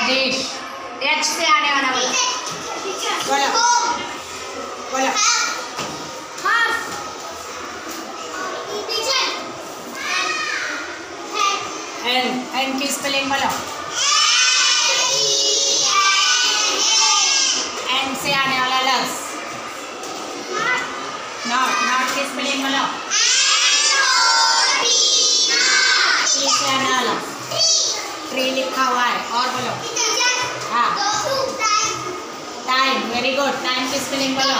Dish. H से आने वाला बोलो बोलो बोलो। एन की स्पेलिंग बोलो। एन से आने वाला लफ्ज। नॉट की स्पेलिंग बोलो। टी से आने वाला ट्री लिखा हुआ है। और बोलो। हाँ टाइम, वेरी गुड। टाइम की स्पेलिंग बोलो।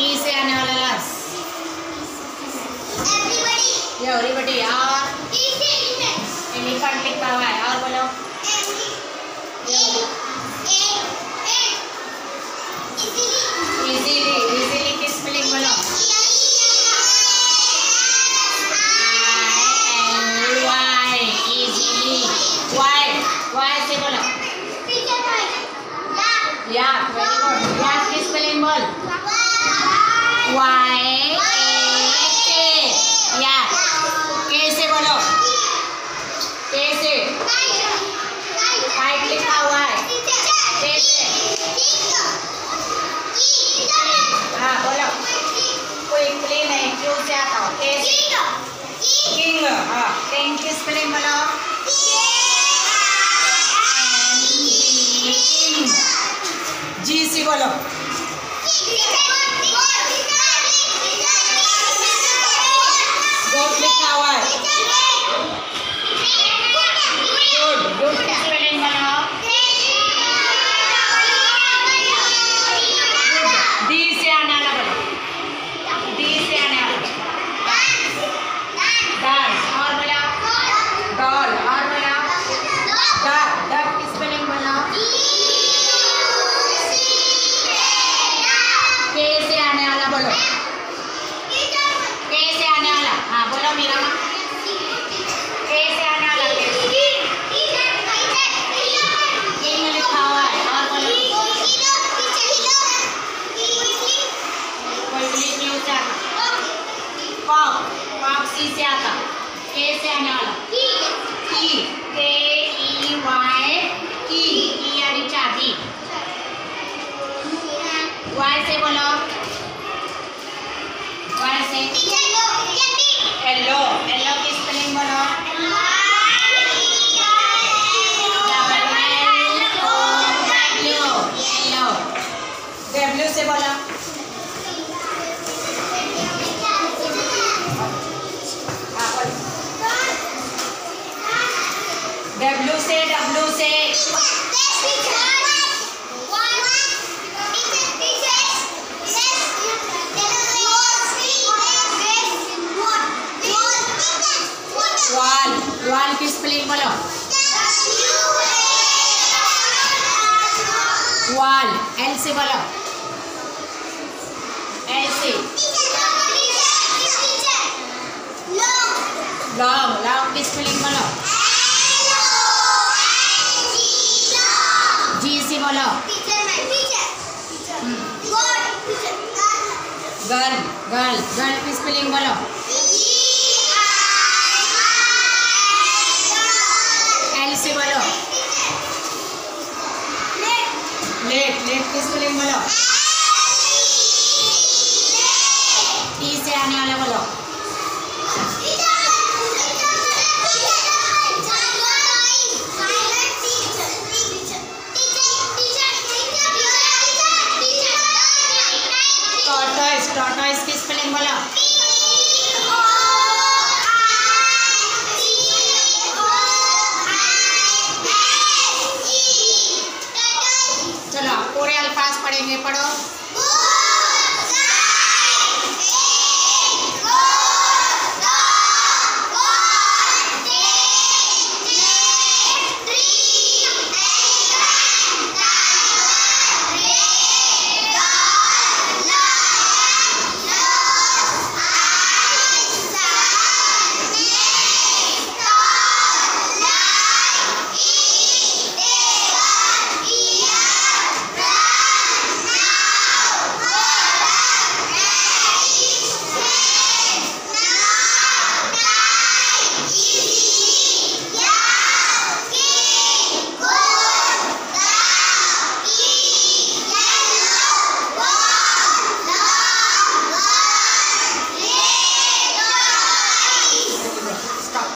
ई से आने वाला लफ्ज एवरीबॉडी। और एलिफेंट लिखा हुआ है। और बोलो। इजीली, इजीली की स्पेलिंग बोलो। I-L-Y, easily. वाई से बोलो। या वेरी गुड। या की स्पेलिंग बोल। Y-A-K, या। के से बोलो। के से पाइप लिखा हुआ है। के से हाँ बोलो। क्विकली नहीं, क्यों से आता हो। के से किंग। हाँ किंग की स्पेलिंग बोलो। जी सी बोलो। गोट लिखा हुआ है। गुड, गुड की स्पेलिंग बोलो। डी से आने वाला बोलो। डी से आने वाला डॉल। और बोला डॉल। और बोला डक। डक की स्पेलिंग बोलो। के से आने वाला बोलो। के से आने वाला हाँ बोलो मीरा। के से आने वाला किंग लिखा हुआ है। और बोलो। क्विकली क्यों से आता। कॉक। कॉक सी से आता। के से आने वाला की। के ई वाई की। की यानी चाबी। वाई से बोलो। वाई से येलो। येलो की स्पेलिंग बोलो। डब्ल्यू से बोलो। डब्ल्यू से वाल। वाल की स्पेलिंग बोलो। वाल एल से बोलो। एल से लॉन्ग। लॉन्ग की स्पेलिंग बोलो। जी से बोलो। गर्ल। गर्ल। गर्ल की स्पेलिंग बोलो। एल से बोलो। लेट। लेट की स्पेलिंग बोलो।